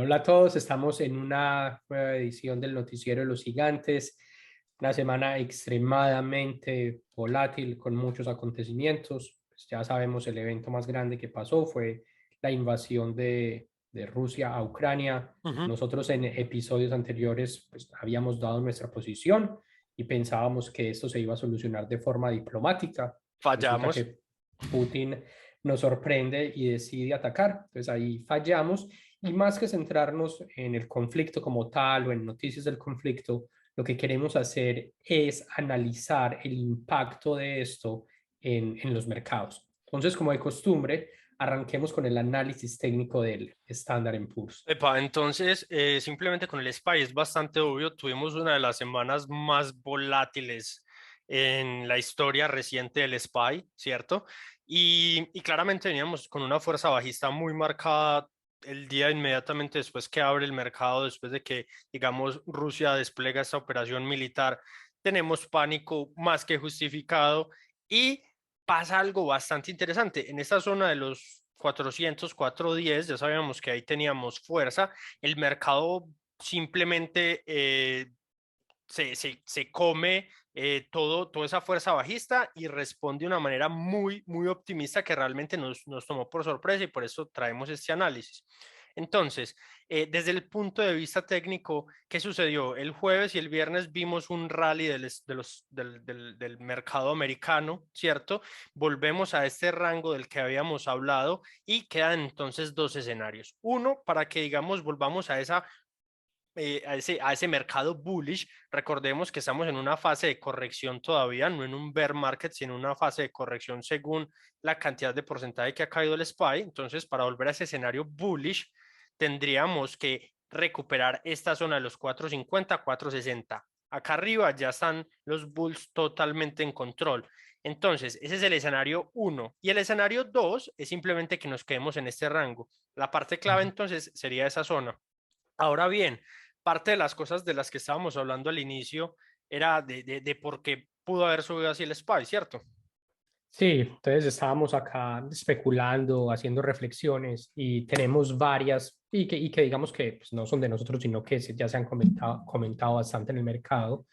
Hola a todos, estamos en una nueva edición del Noticiero de los Gigantes, una semana extremadamente volátil con muchos acontecimientos. Pues ya sabemos el evento más grande que pasó fue la invasión de Rusia a Ucrania. Ujú. Nosotros en episodios anteriores pues, habíamos dado nuestra posición y pensábamos que esto se iba a solucionar de forma diplomática. Resulta Fallamos. que Putin nos sorprende y decide atacar. Entonces ahí fallamos y más que centrarnos en el conflicto como tal o en noticias del conflicto, lo que queremos hacer es analizar el impacto de esto en los mercados. Entonces, como de costumbre, arranquemos con el análisis técnico del Standard Poor's. Epa, entonces, simplemente con el SPY es bastante obvio, tuvimos una de las semanas más volátiles en la historia reciente del SPY, ¿cierto? Y claramente veníamos con una fuerza bajista muy marcada el día inmediatamente después que abre el mercado, después de que, digamos, Rusia despliega esta operación militar. Tenemos pánico más que justificado y pasa algo bastante interesante. En esta zona de los 400, 410, ya sabíamos que ahí teníamos fuerza. El mercado simplemente se come toda esa fuerza bajista y responde de una manera muy optimista que realmente nos tomó por sorpresa y por eso traemos este análisis. Entonces, desde el punto de vista técnico, ¿qué sucedió? El jueves y el viernes vimos un rally del mercado americano, ¿cierto? Volvemos a este rango del que habíamos hablado y quedan entonces dos escenarios. Uno, para que digamos volvamos a ese mercado bullish. Recordemos que estamos en una fase de corrección todavía, no en un bear market, sino en una fase de corrección según la cantidad de porcentaje que ha caído el SPY. Entonces, para volver a ese escenario bullish, tendríamos que recuperar esta zona de los 450, 460. Acá arriba ya están los bulls totalmente en control. Entonces, ese es el escenario 1. Y el escenario 2 es simplemente que nos quedemos en este rango. La parte clave entonces sería esa zona. Ahora bien, parte de las cosas de las que estábamos hablando al inicio era de por qué pudo haber subido así el SPY, ¿cierto? Sí, entonces estábamos acá especulando, haciendo reflexiones y tenemos varias y que digamos que pues, no son de nosotros, sino que ya se han comentado bastante en el mercado.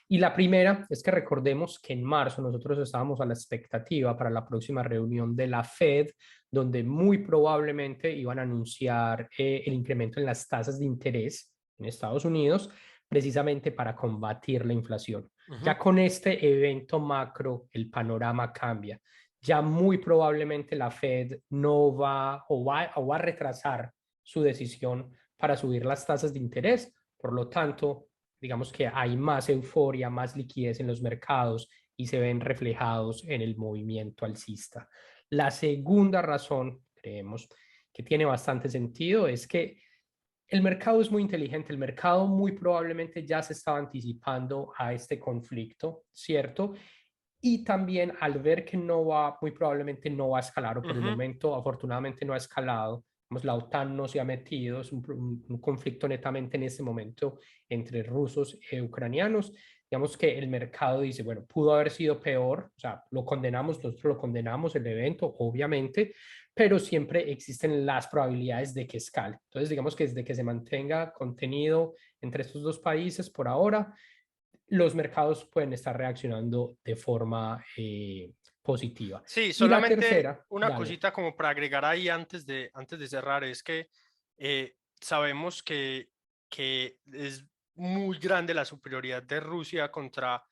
Y la primera es que recordemos que en marzo nosotros estábamos a la expectativa para la próxima reunión de la Fed, donde muy probablemente iban a anunciar el incremento en las tasas de interés en Estados Unidos, precisamente para combatir la inflación. Ujú. Ya con este evento macro, el panorama cambia. Ya muy probablemente la Fed no va a retrasar su decisión para subir las tasas de interés. Por lo tanto, digamos que hay más euforia, más liquidez en los mercados y se ven reflejados en el movimiento alcista. La segunda razón, creemos, que tiene bastante sentido es que el mercado es muy inteligente, el mercado muy probablemente ya se estaba anticipando a este conflicto, ¿cierto? Y también al ver que no va, muy probablemente no va a escalar, o por el Ujú. momento afortunadamente no ha escalado, la OTAN no se ha metido, es un conflicto netamente en este momento entre rusos e ucranianos. Digamos que el mercado dice, bueno, pudo haber sido peor, o sea, lo condenamos, nosotros lo condenamos el evento, obviamente, pero siempre existen las probabilidades de que escale. Entonces, digamos que desde que se mantenga contenido entre estos dos países por ahora, los mercados pueden estar reaccionando de forma positiva. Sí, Y la solamente tercera, una dale. cosita como para agregar ahí antes de cerrar, es que sabemos que es muy grande la superioridad de Rusia contra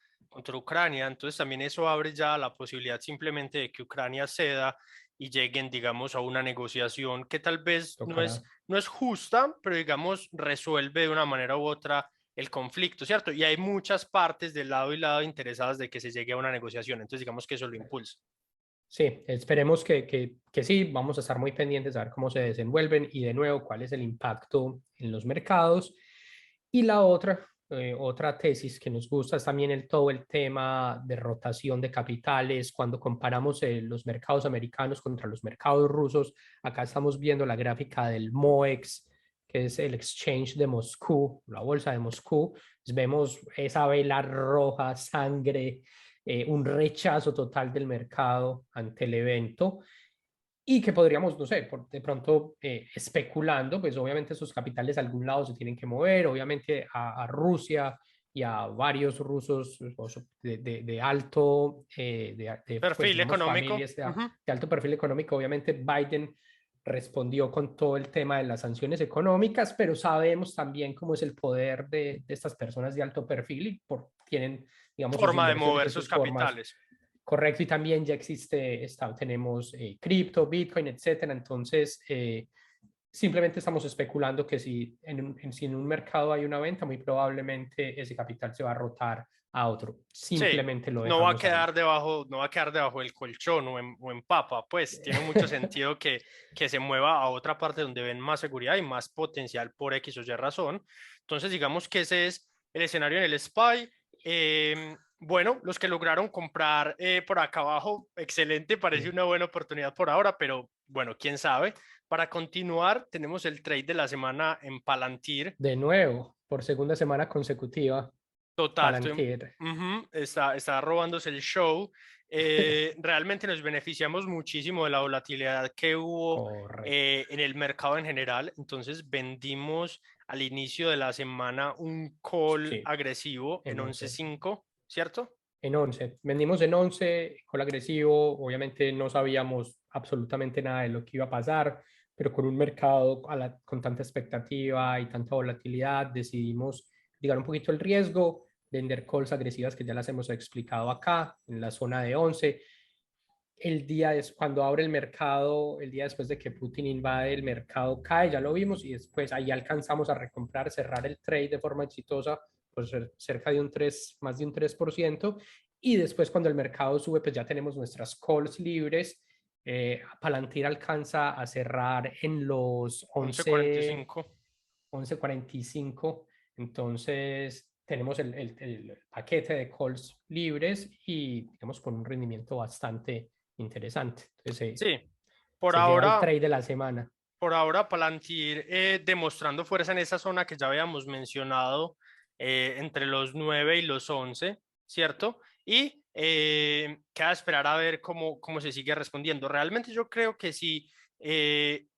Ucrania, entonces también eso abre ya la posibilidad simplemente de que Ucrania ceda y lleguen, digamos, a una negociación que tal vez Tocará. no es justa, pero digamos resuelve de una manera u otra el conflicto, ¿cierto? Y hay muchas partes del lado y lado interesadas de que se llegue a una negociación, entonces digamos que eso lo impulsa. Sí, esperemos que sí, vamos a estar muy pendientes a ver cómo se desenvuelven y de nuevo cuál es el impacto en los mercados. Y la otra tesis que nos gusta es también todo el tema de rotación de capitales. Cuando comparamos los mercados americanos contra los mercados rusos, acá estamos viendo la gráfica del MOEX, que es el exchange de Moscú, la bolsa de Moscú. Pues vemos esa vela roja, sangre, un rechazo total del mercado ante el evento. y que podríamos, no sé, de pronto especulando, pues obviamente esos capitales a algún lado se tienen que mover, obviamente a Rusia y a varios rusos de alto, pues Perfil digamos económico. familias Ujú. de alto perfil económico. Obviamente Biden respondió con todo el tema de las sanciones económicas, pero sabemos también cómo es el poder de estas personas de alto perfil y tienen, digamos, sus Forma de inversiones mover en sus sus formas. capitales. Correcto, y también ya existe, tenemos cripto, Bitcoin, etcétera. Entonces, simplemente estamos especulando que si en un mercado hay una venta, muy probablemente ese capital se va a rotar a otro. Sí, Simplemente lo no va a dejamos ahí. quedar debajo, no va a quedar debajo del colchón o en papa, pues tiene mucho sentido que se mueva a otra parte donde ven más seguridad y más potencial por X o Y razón. Entonces, digamos que ese es el escenario en el SPY. Bueno, los que lograron comprar por acá abajo, excelente, parece Sí. una buena oportunidad por ahora, pero bueno, quién sabe. Para continuar, tenemos el trade de la semana en Palantir. De nuevo, por segunda semana consecutiva, Total, Palantir. ujú, está robándose el show. Realmente nos beneficiamos muchísimo de la volatilidad que hubo Correcto. en el mercado en general. Entonces vendimos al inicio de la semana un call Sí, agresivo en en 11. 11.5, ¿cierto? En 11. Vendimos en 11 con agresivo. Obviamente no sabíamos absolutamente nada de lo que iba a pasar, pero con un mercado con tanta expectativa y tanta volatilidad, decidimos ligar un poquito el riesgo, vender calls agresivas que ya las hemos explicado acá en la zona de 11. El día es cuando abre el mercado, el día después de que Putin invade el mercado cae, ya lo vimos, y después ahí alcanzamos a recomprar, cerrar el trade de forma exitosa, pues cerca de un 3, más de un 3%, y después cuando el mercado sube, pues ya tenemos nuestras calls libres. Palantir alcanza a cerrar en los 11, 11.45. 11:45. Entonces tenemos el paquete de calls libres y digamos con un rendimiento bastante interesante. Entonces Sí, por se lleva el ahora trade de la semana. Por ahora, Palantir demostrando fuerza en esa zona que ya habíamos mencionado, entre los 9 y los 11, ¿cierto? Y queda esperar a ver cómo se sigue respondiendo. Realmente yo creo que si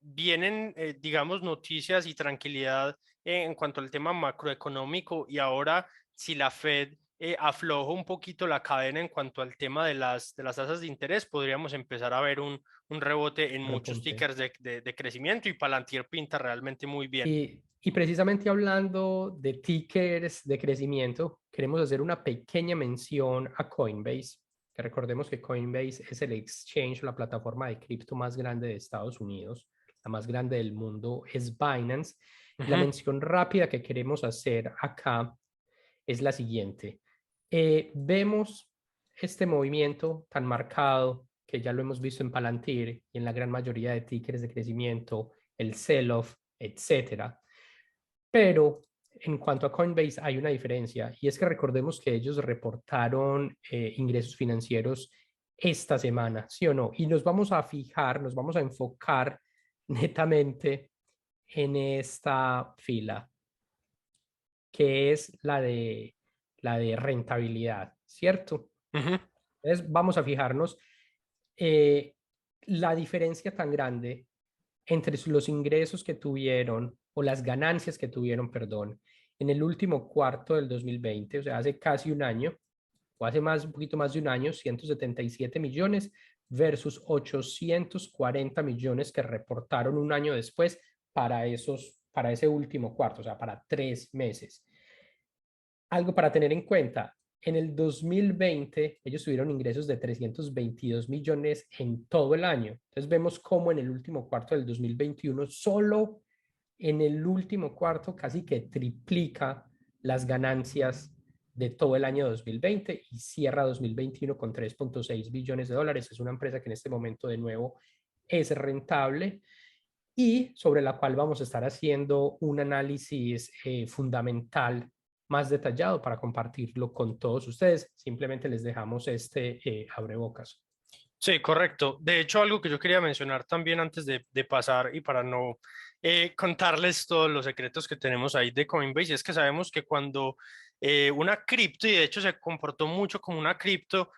vienen, digamos, noticias y tranquilidad en cuanto al tema macroeconómico y ahora si la Fed afloja un poquito la cadena en cuanto al tema de las tasas de interés, podríamos empezar a ver un rebote en muchos Repunte. tickers de crecimiento y Palantir pinta realmente muy bien. Y precisamente hablando de tickers de crecimiento, queremos hacer una pequeña mención a Coinbase, que recordemos que Coinbase es el exchange, la plataforma de cripto más grande de Estados Unidos, la más grande del mundo es Binance. Y la Ujú. mención rápida que queremos hacer acá es la siguiente. Vemos este movimiento tan marcado que ya lo hemos visto en Palantir y en la gran mayoría de tickers de crecimiento, el sell-off, etcétera. Pero en cuanto a Coinbase hay una diferencia y es que recordemos que ellos reportaron ingresos financieros esta semana, ¿sí o no? Y nos vamos a fijar, nos vamos a enfocar netamente en esta fila, que es la de rentabilidad, ¿cierto? Ujú. Entonces vamos a fijarnos eh, la diferencia tan grande entre los ingresos que tuvieron o las ganancias que tuvieron, perdón, en el último cuarto del 2020, o sea, hace casi un año, o hace un poquito más de un año, 177 millones versus 840 millones que reportaron un año después para ese último cuarto, o sea, para 3 meses. Algo para tener en cuenta, en el 2020 ellos tuvieron ingresos de 322 millones en todo el año. Entonces vemos cómo en el último cuarto del 2021, solo en el último cuarto, casi que triplica las ganancias de todo el año 2020 y cierra 2021 con 3.6 billones de dólares. Es una empresa que en este momento de nuevo es rentable y sobre la cual vamos a estar haciendo un análisis fundamental más detallado para compartirlo con todos ustedes. Simplemente les dejamos este abrebocas. Sí, correcto. De hecho, algo que yo quería mencionar también antes de pasar y para no contarles todos los secretos que tenemos ahí de Coinbase, es que sabemos que cuando una cripto, y de hecho se comportó mucho como una cripto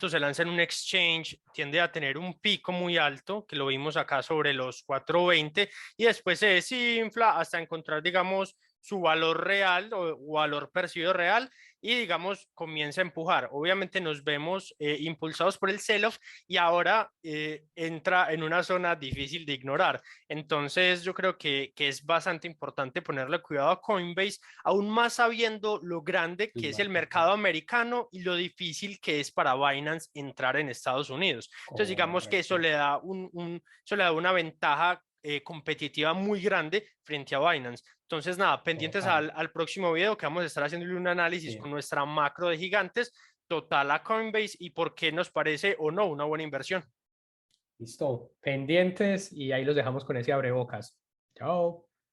se lanza en un exchange, tiende a tener un pico muy alto, que lo vimos acá sobre los 420, y después se desinfla hasta encontrar, digamos, su valor real o valor percibido real, y digamos comienza a empujar. Obviamente nos vemos impulsados por el sell-off y ahora entra en una zona difícil de ignorar. Entonces yo creo que es bastante importante ponerle cuidado a Coinbase, aún más sabiendo lo grande que es el mercado americano y lo difícil que es para Binance entrar en Estados Unidos. Entonces digamos que eso Correcto. le da, eso le da una ventaja competitiva muy grande frente a Binance. Entonces, nada, pendientes Total. al próximo video que vamos a estar haciendo un análisis Sí. con nuestra macro de gigantes total a Coinbase y por qué nos parece o no una buena inversión. Listo. Pendientes y ahí los dejamos con ese abrebocas. Chao.